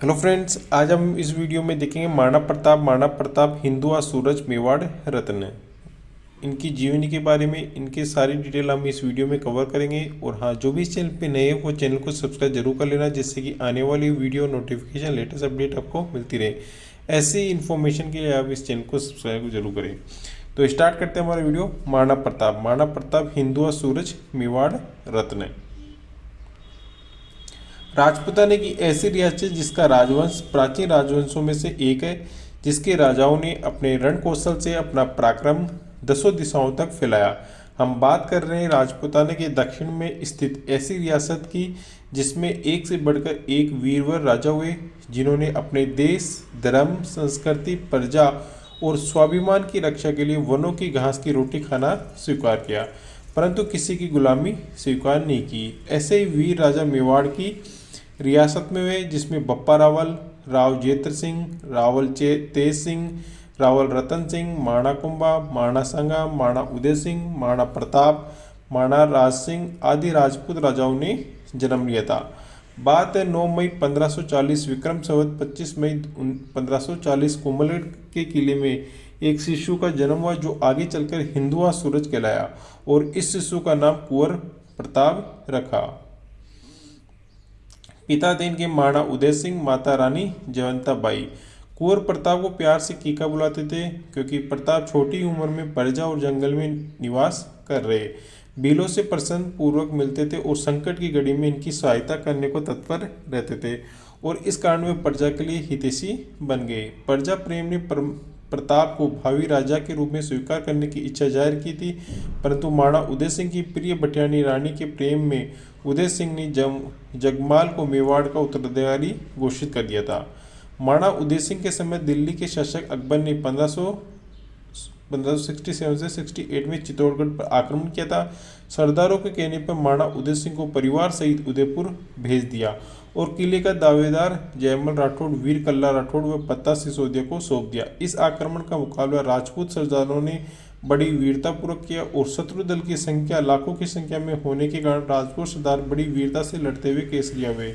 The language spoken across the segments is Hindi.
हेलो फ्रेंड्स, आज हम इस वीडियो में देखेंगे महाराणा प्रताप हिंदू व सूरज मेवाड़ रत्न। इनकी जीवनी के बारे में इनके सारी डिटेल हम इस वीडियो में कवर करेंगे। और हाँ, जो भी इस चैनल पे नए हैं वो चैनल को सब्सक्राइब जरूर कर लेना, जिससे कि आने वाली वीडियो नोटिफिकेशन लेटेस्ट अपडेट आपको मिलती रहे। ऐसी इन्फॉर्मेशन के लिए आप इस चैनल को सब्सक्राइब जरूर करें। तो स्टार्ट करते हैं हमारा वीडियो। महाराणा प्रताप हिंदू व सूरज मेवाड़ रत्न। राजपूताना की ऐसी रियासत जिसका राजवंश प्राचीन राजवंशों में से एक है, जिसके राजाओं ने अपने रण कौशल से अपना पराक्रम दसों दिशाओं तक फैलाया। हम बात कर रहे हैं राजपूताना के दक्षिण में स्थित ऐसी रियासत की जिसमें एक से बढ़कर एक वीरवर राजा हुए, जिन्होंने अपने देश, धर्म, संस्कृति, प्रजा और स्वाभिमान की रक्षा के लिए वनों की घास की रोटी खाना स्वीकार किया, परंतु किसी की गुलामी स्वीकार नहीं की। ऐसे ही वीर राजा मेवाड़ की रियासत में हुए, जिसमें बप्पा रावल, राव जेत्र सिंह, रावल तेज सिंह, रावल रतन सिंह, महाराणा कुंभा, महाराणा संगा, महाराणा उदय सिंह, महाराणा प्रताप, महाराणा राज सिंह आदि राजपूत राजाओं ने जन्म लिया था। बात है 9 मई 1540 विक्रम संवत 25 मई 1540 कुंभलगढ़ के किले में एक शिशु का जन्म हुआ, जो आगे चलकर हिंदुआ सूरज कहलाया और इस शिशु का नाम कुंवर प्रताप रखा। पिता थे इनके महाराणा उदय सिंह, माता रानी जयवंता बाई। कुंवर प्रताप को प्यार से कीका बुलाते थे, क्योंकि प्रताप छोटी उम्र में प्रजा और जंगल में निवास कर रहे बीलों से प्रसन्न पूर्वक मिलते थे और संकट की घड़ी में इनकी सहायता करने को तत्पर रहते थे, और इस कारण वे प्रजा के लिए हितैषी बन गए। प्रजा प्रेम ने प्रताप को भावी राजा के रूप में स्वीकार करने की इच्छा जाहिर की थी, परंतु महाराणा उदय सिंह की प्रिय भटियानी रानी के प्रेम में उदय सिंह ने जगमाल को मेवाड़ का उत्तराधिकारी घोषित कर दिया था। महाराणा उदय सिंह के समय दिल्ली के शासक अकबर ने 1567 से 68 में चित्तौड़गढ़ पर आक्रमण किया था। सरदारों के कहने पर महाराणा उदय सिंह को परिवार सहित उदयपुर भेज दिया और किले का दावेदार जयमल राठौड़, वीर कल्ला राठौड़ व पत्ता सिसोदिया को सौंप दिया। इस आक्रमण का मुकाबला राजपूत सरदारों ने बड़ी वीरतापूर्वक किया और शत्रु दल की संख्या लाखों की संख्या में होने के कारण राजपूत सरदार बड़ी वीरता से लड़ते हुए केसरिया हुए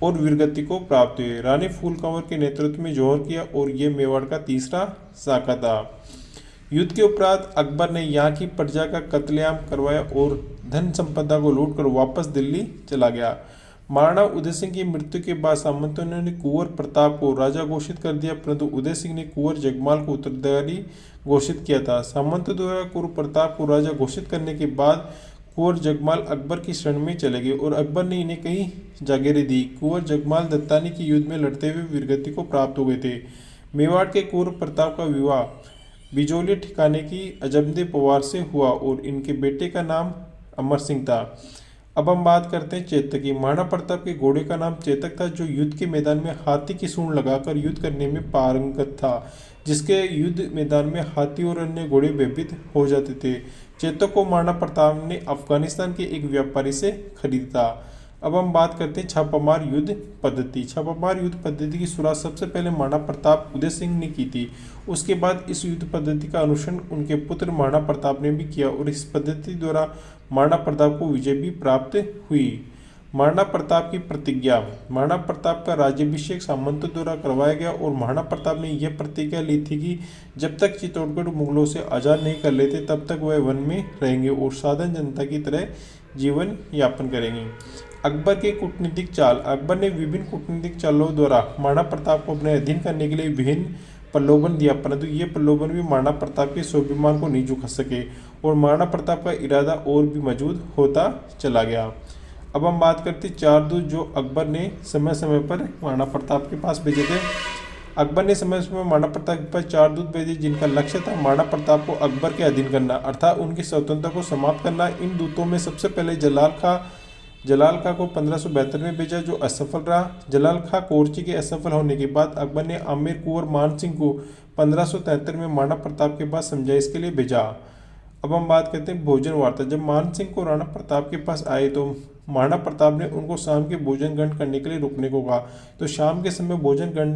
और वीरगति को प्राप्त हुए। रानी फूल कंवर के नेतृत्व में जौहर किया और ये मेवाड़ का तीसरा शाखा था। युद्ध के उपरांत अकबर ने यहाँ की प्रजा का कत्लेआम करवाया और धन संपदा को लूटकर वापस दिल्ली चला गया। महाराणा उदय सिंह की मृत्यु के बाद सामंतों ने कुंवर प्रताप को राजा घोषित कर दिया, परंतु उदय सिंह ने कुंवर जगमाल को उत्तराधिकारी घोषित किया था। सामंतों द्वारा कुंवर प्रताप को राजा घोषित करने के बाद कुंवर जगमाल अकबर की शरण में चले गए और अकबर ने इन्हें कई जागीरें दी। कुंवर जगमाल दत्तानी के युद्ध में लड़ते हुए वीरगति को प्राप्त हो गए थे। मेवाड़ के कुंवर प्रताप का विवाह बिजौली ठिकाने की अजमदे पवार से हुआ और इनके बेटे का नाम अमर सिंह था। अब हम बात करते हैं चेतक की। महाराणा प्रताप के घोड़े का नाम चेतक था, जो युद्ध के मैदान में हाथी की सूंड लगाकर युद्ध करने में पारंगत था, जिसके युद्ध मैदान में हाथी और अन्य घोड़े भयभीत हो जाते थे। चेतक को महाराणा प्रताप ने अफगानिस्तान के एक व्यापारी से खरीदा। अब हम बात करते हैं छापामार युद्ध पद्धति। छापामार युद्ध पद्धति की शुरुआत सबसे पहले महाराणा प्रताप उदय सिंह ने की थी। उसके बाद इस युद्ध पद्धति का अनुसरण उनके पुत्र महाराणा प्रताप ने भी किया और इस पद्धति द्वारा महाराणा प्रताप को विजय भी प्राप्त हुई। महाराणा प्रताप की प्रतिज्ञा। महाराणा प्रताप का राज्याभिषेक सामंतों द्वारा करवाया गया और महाराणा प्रताप ने यह प्रतिज्ञा ली थी कि जब तक चित्तौड़गढ़ मुगलों से आज़ाद नहीं कर लेते तब तक वह वन में रहेंगे और साधारण जनता की तरह जीवन यापन करेंगे। अकबर की कूटनीतिक चाल। अकबर ने विभिन्न कूटनीतिक चालों द्वारा महाराणा प्रताप को अपने अधीन करने के लिए विभिन्न प्रलोभन दिया, परंतु ये प्रलोभन भी महाराणा प्रताप के स्वाभिमान को नहीं झुका सके और महाराणा प्रताप का इरादा और भी मजबूत होता चला गया। अब हम बात करते हैं चार दूत जो अकबर ने समय समय पर महाराणा प्रताप के पास भेजे थे। अकबर ने समय समय महाराणा प्रताप के पास चार दूत भेजे, जिनका लक्ष्य था महाराणा प्रताप को अकबर के अधीन करना, अर्थात उनकी स्वतंत्रता को समाप्त करना। इन दूतों में सबसे पहले जलाल खां को 1572 में भेजा, जो असफल रहा। जलाल खां कोरची के असफल होने के बाद अकबर ने आमेर कुंवर मान सिंह को 1573 में महाराणा प्रताप के पास समझाइश के लिए भेजा। अब हम बात करते हैं भोजन वार्ता। जब मान सिंह को राणा प्रताप के पास आए तो महाराणा प्रताप ने उनको शाम के भोजन ग्रहण करने के लिए रुकने को कहा, तो शाम के समय भोजन ग्रहण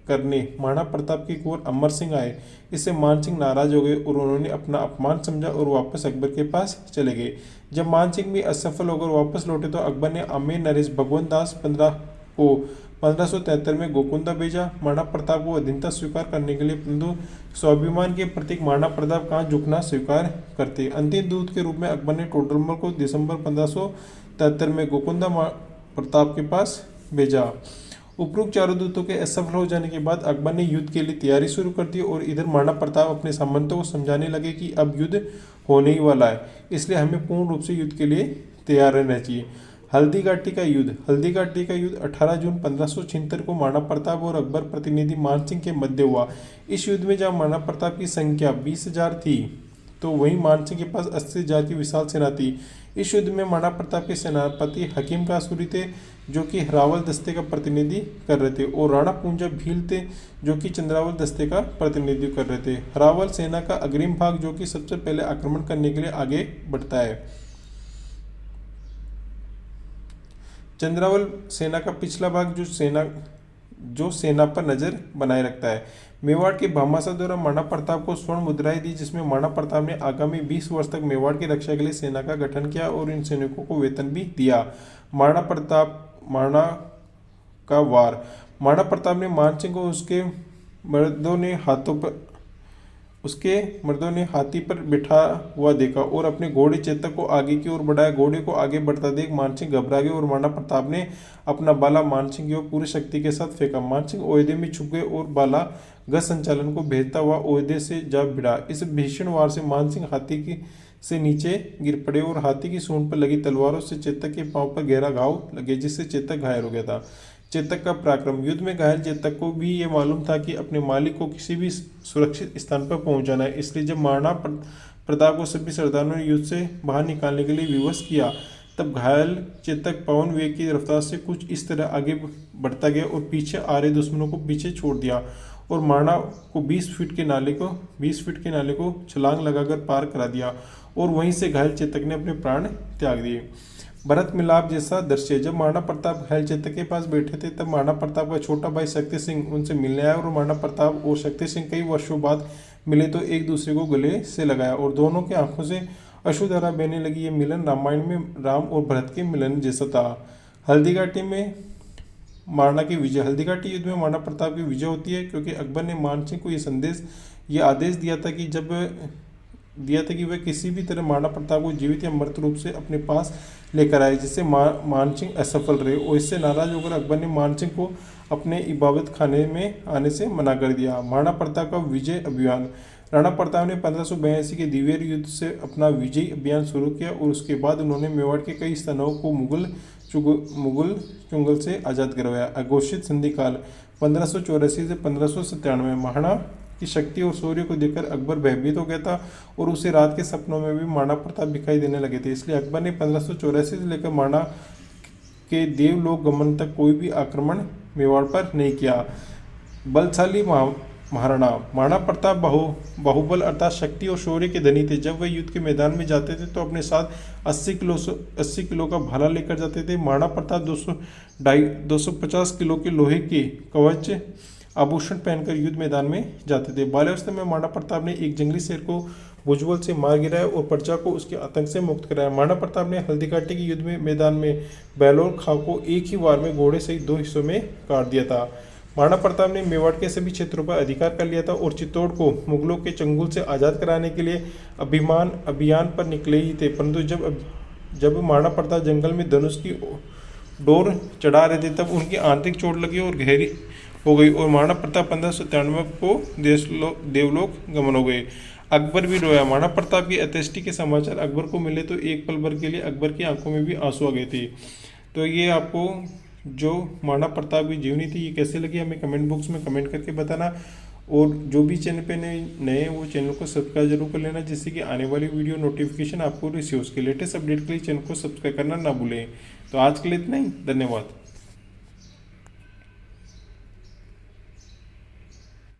करने महाराणा प्रताप के कुंवर अमर सिंह आए। इससे मान सिंह नाराज हो गए और उन्होंने अपना अपमान समझा और वापस अकबर के पास चले गए। जब मान सिंह भी असफल होकर वापस लौटे तो अकबर ने आमेर नरेश भगवंत दास 15 को 1573 में गोकुंदा भेजा महाराणा प्रताप को अधीनता स्वीकार करने के लिए, परंतु स्वाभिमान के प्रतीक महाराणा प्रताप कहाँ झुकना स्वीकार करते। अंतिम दूत के रूप में अकबर ने टोडरमल को दिसंबर 1573 में गोकुंदा प्रताप के पास भेजा। उपरोक्त चारों दूतों के असफल हो जाने के बाद अकबर ने युद्ध के लिए तैयारी शुरू कर दी और इधर महाराणा प्रताप अपने सामंतों को समझाने लगे कि अब युद्ध होने ही वाला है, इसलिए हमें पूर्ण रूप से युद्ध के लिए तैयार रहना चाहिए। हल्दीघाटी का युद्ध 18 जून 1576 को महाराणा प्रताप और अकबर प्रतिनिधि मान सिंह के मध्य हुआ। इस युद्ध में जहाँ महाराणा प्रताप की संख्या 20,000 थी तो वहीं मान सिंह के पास 80,000 की विशाल सेना थी। इस युद्ध में महाराणा प्रताप के सेनापति हकीम कासूरी थे जो कि हरावल दस्ते का प्रतिनिधि कर रहे थे, और राणा पूंजा भील थे जो कि चंद्रावल दस्ते का प्रतिनिधित्व कर रहे थे। हरावल सेना का अग्रिम भाग जो कि सबसे पहले आक्रमण करने के लिए आगे बढ़ता है। चंद्रावल सेना का पिछला भाग जो सेना पर नजर बनाए रखता है। मेवाड़ के भामाशाह द्वारा महाराणा प्रताप को स्वर्ण मुद्राएं दी, जिसमें महाराणा प्रताप ने आगामी 20 वर्ष तक मेवाड़ की रक्षा के लिए सेना का गठन किया और इन सैनिकों को वेतन भी दिया। महाराणा का वार महाराणा प्रताप ने मान सिंह को उसके मर्दों ने हाथी पर बिठा हुआ देखा और अपने घोड़े चेतक को आगे की ओर बढ़ाया। घोड़े को आगे बढ़ता देख मान सिंह घबरा गए और महाराणा प्रताप ने अपना बाला मान सिंह की ओर पूरी शक्ति के साथ फेंका। मान सिंह ओहदे में छुप गए और बाला गज संचालन को भेजता हुआ ओहदे से जा भिड़ा। इस भीषण वार से मान सिंह से नीचे गिर पड़े और हाथी की सूंड पर लगी तलवारों से चेतक के पांव पर गहरा घाव लगे, जिससे चेतक घायल हो गया था। चेतक का पराक्रम युद्ध में घायल चेतक को भी ये मालूम था कि अपने मालिक को किसी भी सुरक्षित स्थान पर पहुंचाना है, इसलिए जब महाराणा प्रताप को सभी सरदारों ने युद्ध से बाहर निकालने के लिए विवश किया तब घायल चेतक पवन वेग की रफ्तार से कुछ इस तरह आगे बढ़ता गया और पीछे आ रहे दुश्मनों को पीछे छोड़ दिया और महाराणा को 20 फीट के नाले को छलांग लगाकर पार करा दिया और वहीं से घायल चेतक ने अपने प्राण त्याग दिए। भरत मिलाप जैसा दृश्य जब महाराणा प्रताप घायल चेतक के पास बैठे थे तब महाराणा प्रताप का छोटा भाई शक्ति सिंह उनसे मिलने आया और महाराणा प्रताप और शक्ति सिंह कई वर्षों बाद मिले तो एक दूसरे को गले से लगाया और दोनों के आंखों से अश्रुधारा बहने लगी। ये मिलन रामायण में राम और भरत के मिलन जैसा था। हल्दीघाटी में महाराणा की विजय हल्दीघाटी युद्ध में महाराणा प्रताप की विजय होती है क्योंकि अकबर ने मान सिंह को ये आदेश दिया था कि वह किसी भी तरह महाराणा प्रताप को जीवित या मृत रूप से अपने पास लेकर आए, जिससे मान सिंह असफल रहे और इससे नाराज होकर अकबर ने मान सिंह को अपने इबादत खाने में आने से मना कर दिया। महाराणा प्रताप का विजय अभियान राणा प्रताप ने 1582 के दिवेर युद्ध से अपना विजयी अभियान शुरू किया और उसके बाद उन्होंने मेवाड़ के कई स्थानों को मुगल चुंगल से आज़ाद करवाया। अघोषित संधि काल 1584 से 1597 महाराणा की शक्ति और शौर्य को देखकर अकबर भयभीत हो गया था और उसे रात के सपनों में भी महाराणा प्रताप दिखाई देने लगे थे। इसलिए अकबर ने 1584 से लेकर महाराणा के देवलोक गमन तक कोई भी आक्रमण मेवाड़ पर नहीं किया। बलशाली महाराणा प्रताप बाहुबल अर्थात शक्ति और शौर्य के धनी थे। जब वह युद्ध के मैदान में जाते थे तो अपने साथ 80 किलो का भाला लेकर जाते थे। महाराणा प्रताप 250 किलो के लोहे के कवच आभूषण पहनकर युद्ध मैदान में जाते थे। बाल्यावस्था में महाराणा प्रताप ने एक जंगली शेर को भुजबल से मार गिराया और प्रजा को उसके आतंक से मुक्त कराया। महाराणा प्रताप ने हल्दीघाटी के युद्ध में मैदान में बेलोर खां को एक ही वार में घोड़े सहित 2 हिस्सों में काट दिया था। महाराणा प्रताप ने मेवाड़ के सभी क्षेत्रों पर अधिकार कर लिया था और चित्तौड़ को मुगलों के चंगुल से आज़ाद कराने के लिए अभियान पर निकले ही थे, परंतु जब महाराणा प्रताप जंगल में धनुष की डोर चढ़ा रहे थे तब उनकी आंतरिक चोट लगी और गहरी हो गई और महाराणा प्रताप 1597 को देवलोक गमन हो गए। अकबर भी रोया। महाराणा प्रताप की अंत्येष्टि के समाचार अकबर को मिले तो एक पल भर के लिए अकबर की आंखों में भी आंसू आ गए थे। तो ये आपको जो महाराणा प्रताप की जीवनी थी ये कैसे लगी हमें कमेंट बॉक्स में कमेंट करके बताना और जो भी चैनल पे नए वो चैनल को सब्सक्राइब जरूर कर लेना जिससे कि आने वाली वीडियो नोटिफिकेशन आपको रिसीव हो। उसके लेटेस्ट अपडेट के लिए चैनल को सब्सक्राइब करना ना भूलें। तो आज के लिए इतना ही, धन्यवाद।